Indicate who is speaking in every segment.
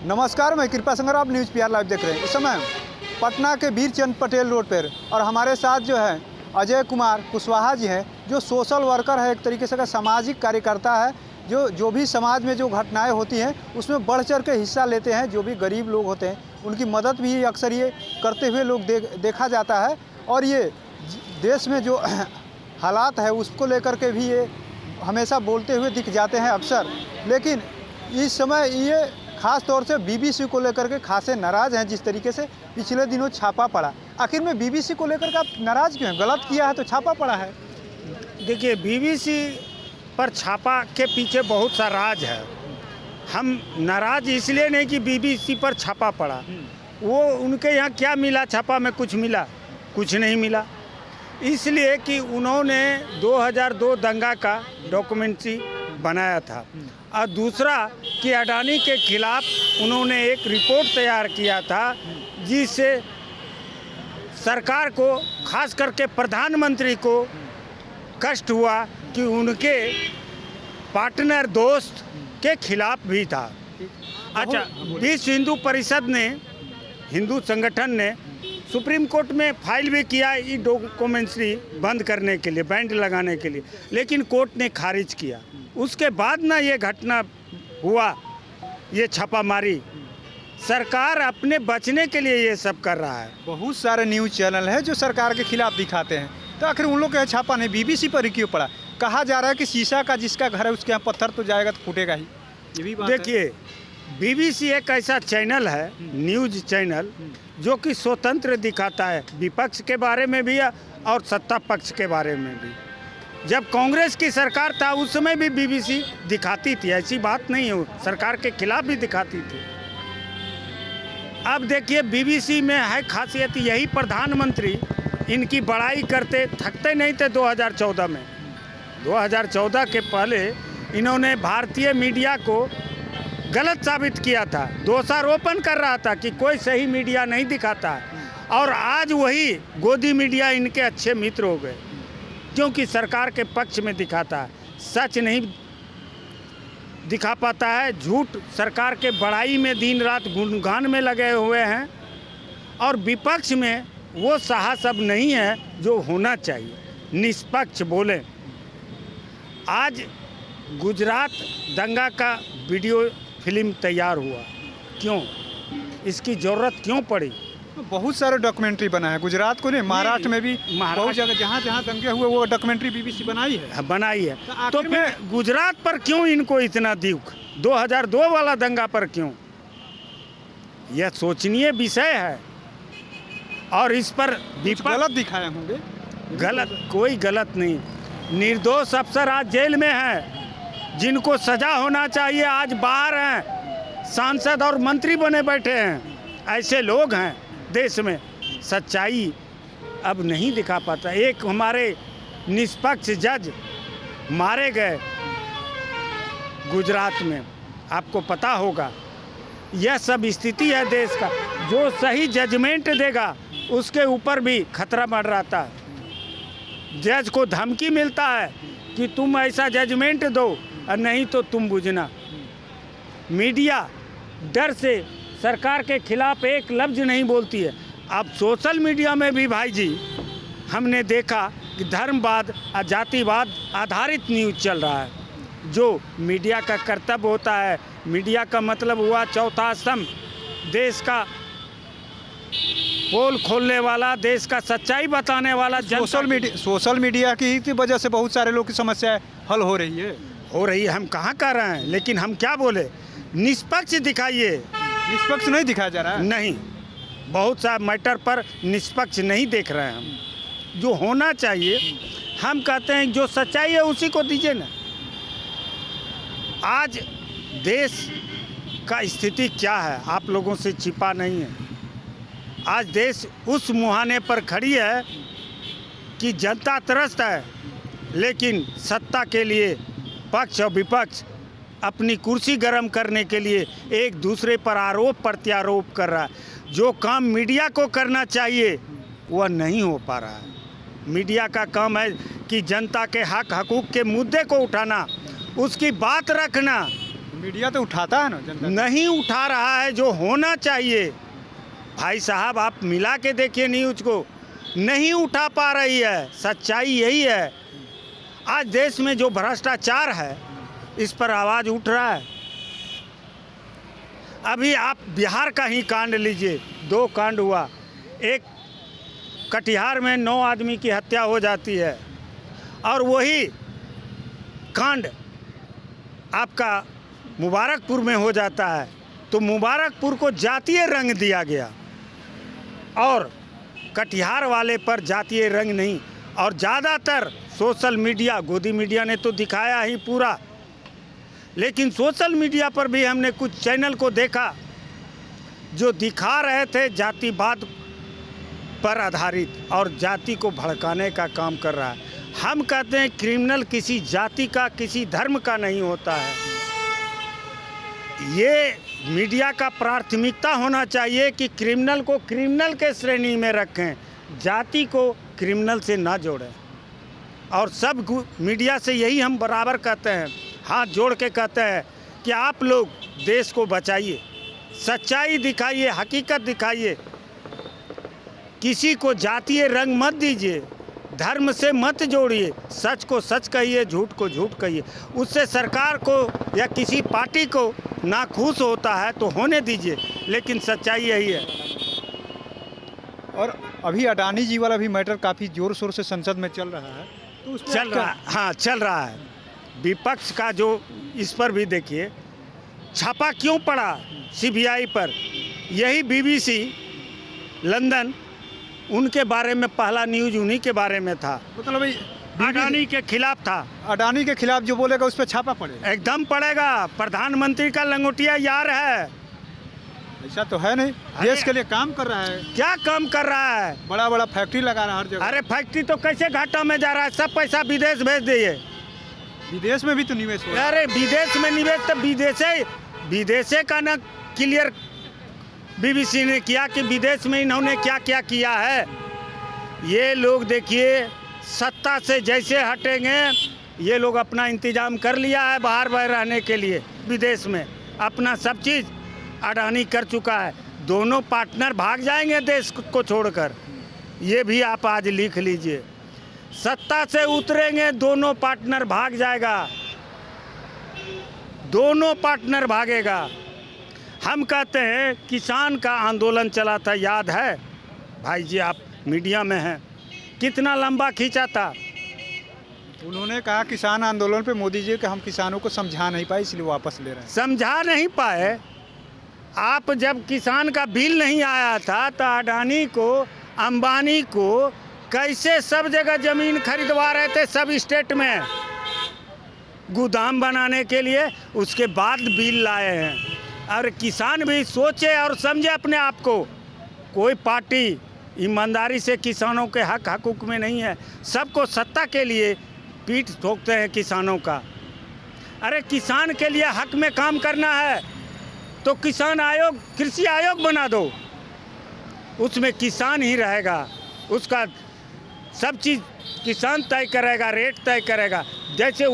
Speaker 1: नमस्कार, मैं कृपा संगर, आप न्यूज़ पीआर लाइव देख रहे हैं। इस समय पटना के वीर चंद पटेल रोड पर और हमारे साथ जो है अजय कुमार कुशवाहा जी हैं, जो सोशल वर्कर है, एक तरीके से का सामाजिक कार्यकर्ता है, जो भी समाज में जो घटनाएं होती हैं उसमें बढ़ चढ़ के हिस्सा लेते हैं। जो भी गरीब लोग होते हैं उनकी मदद भी अक्सर ये करते हुए लोग देखा जाता है। और ये देश में जो हालात है उसको लेकर के भी ये हमेशा बोलते हुए दिख जाते हैं अक्सर। लेकिन इस समय ये खास तौर से बीबीसी को लेकर के खासे नाराज़ हैं। जिस तरीके से पिछले दिनों छापा पड़ा, आखिर में बीबीसी को लेकर के आप नाराज़ क्यों हैं? गलत किया है तो छापा पड़ा है।
Speaker 2: देखिए, बीबीसी पर छापा के पीछे बहुत सा राज है। हम नाराज़ इसलिए नहीं कि बीबीसी पर छापा पड़ा, वो उनके यहाँ क्या मिला, छापा में कुछ मिला? कुछ नहीं मिला। इसलिए कि उन्होंने 2002 दंगा का डॉक्यूमेंट्री बनाया था और दूसरा कि अडानी के खिलाफ उन्होंने एक रिपोर्ट तैयार किया था, जिससे सरकार को, खास करके प्रधानमंत्री को कष्ट हुआ कि उनके पार्टनर दोस्त के खिलाफ भी था। अच्छा, विश्व हिंदू परिषद ने, हिंदू संगठन ने सुप्रीम कोर्ट में फाइल भी किया ये डॉक्यूमेंट्री बंद करने के लिए, बैंड लगाने के लिए, लेकिन कोर्ट ने खारिज किया। उसके बाद ना ये घटना हुआ, ये छापामारी। सरकार अपने बचने के लिए ये सब कर रहा है।
Speaker 1: बहुत सारे न्यूज़ चैनल हैं जो सरकार के खिलाफ दिखाते हैं, तो आखिर उन लोग का छापा नहीं बीबीसी पर ही क्यों पड़ा? कहा जा रहा है कि शीशा का जिसका घर है उसके यहाँ पत्थर तो जाएगा तो फूटेगा ही। ये भी बात है।
Speaker 2: देखिए, बीबीसी एक ऐसा चैनल है, न्यूज़ चैनल, जो कि स्वतंत्र दिखाता है, विपक्ष के बारे में भी और सत्ता पक्ष के बारे में भी। जब कांग्रेस की सरकार था उस समय भी बीबीसी दिखाती थी, ऐसी बात नहीं है, सरकार के खिलाफ भी दिखाती थी। अब देखिए, बीबीसी में है खासियत यही, प्रधानमंत्री इनकी बड़ाई करते थकते नहीं थे। 2014 में, 2014 के पहले इन्होंने भारतीय मीडिया को गलत साबित किया था, दोषारोपण कर रहा था कि कोई सही मीडिया नहीं दिखाता, और आज वही गोदी मीडिया इनके अच्छे मित्र हो गए, क्योंकि सरकार के पक्ष में दिखाता है, सच नहीं दिखा पाता है, झूठ सरकार के बड़ाई में दिन रात गुणगान में लगे हुए हैं, और विपक्ष में वो साहस अब नहीं है जो होना चाहिए, निष्पक्ष बोले। आज गुजरात दंगा का वीडियो फिल्म तैयार हुआ, क्यों? इसकी ज़रूरत क्यों पड़ी?
Speaker 1: बहुत सारे डॉक्यूमेंट्री बना है, गुजरात को नहीं, महाराष्ट्र में भी बहुत जगह जहाँ जहाँ दंगे हुए वो डॉक्यूमेंट्री बीबीसी बनाई है।
Speaker 2: तो फिर गुजरात पर क्यों इनको इतना दुख? 2002 वाला दंगा पर क्यों? यह सोचनीय विषय है। और इस पर
Speaker 1: गलत दिखाए होंगे।
Speaker 2: गलत, कोई गलत नहीं। निर्दोष अफसर आज जेल में हैं, जिनको सजा होना चाहिए आज बाहर हैं, सांसद और मंत्री बने बैठे हैं। ऐसे लोग हैं देश में। सच्चाई अब नहीं दिखा पाता। एक हमारे निष्पक्ष जज मारे गए गुजरात में, आपको पता होगा। यह सब स्थिति है देश का। जो सही जजमेंट देगा उसके ऊपर भी खतरा मंडराता है। जज को धमकी मिलता है कि तुम ऐसा जजमेंट दो और नहीं तो तुम बुझना। मीडिया डर से सरकार के खिलाफ एक लफ्ज़ नहीं बोलती है। अब सोशल मीडिया में भी भाई जी हमने देखा कि धर्मवाद और जातिवाद आधारित न्यूज़ चल रहा है, जो मीडिया का कर्तव्य होता है। मीडिया का मतलब हुआ चौथा स्तंभ, देश का पोल खोलने वाला, देश का सच्चाई बताने वाला।
Speaker 1: सोशल मीडिया की वजह से बहुत सारे लोग की समस्या हल हो रही है।
Speaker 2: हम कहाँ कर रहे हैं, लेकिन हम क्या बोले, निष्पक्ष दिखाइए।
Speaker 1: निष्पक्ष नहीं दिखाया जा रहा है।
Speaker 2: नहीं, बहुत सा मैटर पर निष्पक्ष नहीं देख रहे हैं हम। जो होना चाहिए, हम कहते हैं जो सच्चाई है उसी को दीजिए ना। आज देश का स्थिति क्या है, आप लोगों से छिपा नहीं है। आज देश उस मुहाने पर खड़ी है कि जनता त्रस्त है, लेकिन सत्ता के लिए पक्ष और विपक्ष अपनी कुर्सी गर्म करने के लिए एक दूसरे पर आरोप प्रत्यारोप कर रहा है। जो काम मीडिया को करना चाहिए वह नहीं हो पा रहा है। मीडिया का काम है कि जनता के हक हकूक़ के मुद्दे को उठाना, उसकी बात रखना,
Speaker 1: मीडिया तो उठाता है ना, जनता
Speaker 2: नहीं उठा रहा है जो होना चाहिए। भाई साहब आप मिला के देखिए न्यूज़ को, नहीं उठा पा रही है। सच्चाई यही है। आज देश में जो भ्रष्टाचार है इस पर आवाज़ उठ रहा है। अभी आप बिहार का ही कांड लीजिए, 2 कांड हुआ। एक कटिहार में 9 आदमी की हत्या हो जाती है और वही कांड आपका मुबारकपुर में हो जाता है। तो मुबारकपुर को जातीय रंग दिया गया और कटिहार वाले पर जातीय रंग नहीं। और ज़्यादातर सोशल मीडिया, गोदी मीडिया ने तो दिखाया ही पूरा, लेकिन सोशल मीडिया पर भी हमने कुछ चैनल को देखा जो दिखा रहे थे जातिवाद पर आधारित और जाति को भड़काने का काम कर रहा है। हम कहते हैं क्रिमिनल किसी जाति का, किसी धर्म का नहीं होता है। ये मीडिया का प्राथमिकता होना चाहिए कि क्रिमिनल को क्रिमिनल के श्रेणी में रखें, जाति को क्रिमिनल से ना जोड़ें। और सब मीडिया से यही हम बराबर कहते हैं, हाथ जोड़ के कहते हैं कि आप लोग देश को बचाइए, सच्चाई दिखाइए, हकीकत दिखाइए, किसी को जातीय रंग मत दीजिए, धर्म से मत जोड़िए, सच को सच कहिए, झूठ को झूठ कहिए। उससे सरकार को या किसी पार्टी को नाखुश होता है तो होने दीजिए, लेकिन सच्चाई यही है।
Speaker 1: और अभी अडानी जी वाला भी मैटर काफ़ी ज़ोर शोर से संसद में चल रहा है, तो उस पर
Speaker 2: चल रहा है, हाँ चल रहा है। विपक्ष का जो इस पर भी देखिए छापा क्यों पड़ा सीबीआई पर, यही बीबीसी लंदन, उनके बारे में पहला न्यूज़ उन्हीं के बारे में था।
Speaker 1: मतलब भाई
Speaker 2: अडानी के खिलाफ था।
Speaker 1: अडानी के खिलाफ जो बोलेगा उस पर छापा पड़ेगा,
Speaker 2: एकदम पड़ेगा। प्रधानमंत्री का लंगोटिया यार है।
Speaker 1: ऐसा तो है नहीं, देश के लिए काम कर रहा है।
Speaker 2: क्या काम कर रहा है?
Speaker 1: बड़ा बड़ा फैक्ट्री लगा रहा है हर जगह।
Speaker 2: अरे फैक्ट्री तो कैसे घाटा में जा रहा है, सब पैसा विदेश भेज दिए।
Speaker 1: विदेश में भी तो निवेश हो रहा है।
Speaker 2: अरे विदेश में निवेश तो विदेशे का ना क्लियर बीबीसी ने किया कि विदेश में इन्होंने क्या क्या किया है। ये लोग देखिए सत्ता से जैसे हटेंगे, ये लोग अपना इंतजाम कर लिया है बाहर रहने के लिए। विदेश में अपना सब चीज़ अडानी कर चुका है। दोनों पार्टनर भाग जाएंगे देश को छोड़कर, ये भी आप आज लिख लीजिए। सत्ता से उतरेंगे, दोनों पार्टनर भाग जाएगा, दोनों पार्टनर भागेगा। हम कहते हैं किसान का आंदोलन चला था, याद है भाई जी, आप मीडिया में हैं, कितना लंबा खींचा था।
Speaker 1: उन्होंने कहा किसान आंदोलन पे मोदी जी कि हम किसानों को समझा नहीं पाए इसलिए वापस ले रहे हैं।
Speaker 2: समझा नहीं पाए। आप जब किसान का बिल नहीं आया था तो अडानी को, अंबानी को कैसे सब जगह ज़मीन खरीदवा रहे थे, सब स्टेट में गोदाम बनाने के लिए। उसके बाद बिल लाए हैं। और किसान भी सोचे और समझे अपने आप को। कोई पार्टी ईमानदारी से किसानों के हक हकूक़ में नहीं है, सबको सत्ता के लिए पीठ ठोकते हैं किसानों का। अरे किसान के लिए हक में काम करना है तो किसान आयोग, कृषि आयोग बना दो, उसमें किसान ही रहेगा, उसका सब चीज़ किसान तय करेगा, रेट तय करेगा। जैसे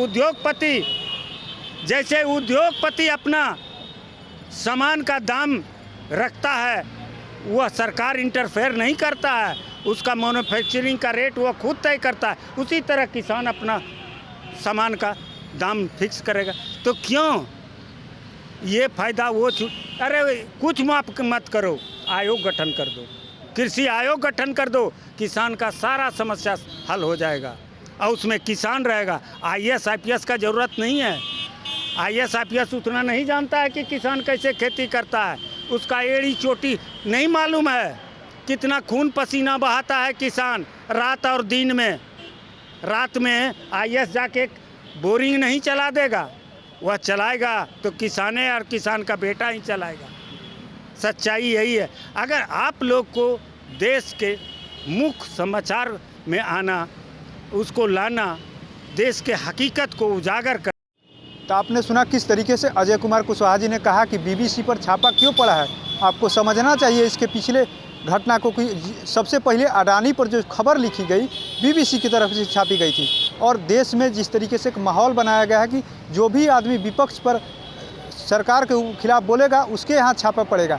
Speaker 2: उद्योगपति अपना सामान का दाम रखता है, वह सरकार इंटरफेयर नहीं करता है, उसका मैन्युफैक्चरिंग का रेट वह खुद तय करता है। उसी तरह किसान अपना सामान का दाम फिक्स करेगा। तो क्यों ये फ़ायदा वो अरे कुछ माफ मत करो, आयोग गठन कर दो, कृषि आयोग गठन कर दो, किसान का सारा समस्या हल हो जाएगा और उसमें किसान रहेगा। IAS IPS का ज़रूरत नहीं है। IAS IPS उतना नहीं जानता है कि किसान कैसे खेती करता है, उसका एड़ी चोटी नहीं मालूम है, कितना खून पसीना बहाता है किसान रात और दिन में। रात में IAS जाके बोरिंग नहीं चला देगा, वह चलाएगा तो किसाने और किसान का बेटा ही चलाएगा। सच्चाई यही है। अगर आप लोग को देश के मुख्य समाचार में आना, उसको लाना, देश के हकीकत को उजागर कर।
Speaker 1: तो आपने सुना किस तरीके से अजय कुमार कुशवाहा जी ने कहा कि बीबीसी पर छापा क्यों पड़ा है। आपको समझना चाहिए इसके पिछले घटना को कि सबसे पहले अडानी पर जो खबर लिखी गई बीबीसी की तरफ से छापी गई थी, और देश में जिस तरीके से एक माहौल बनाया गया है कि जो भी आदमी विपक्ष पर सरकार के खिलाफ बोलेगा उसके यहाँ छापा पड़ेगा।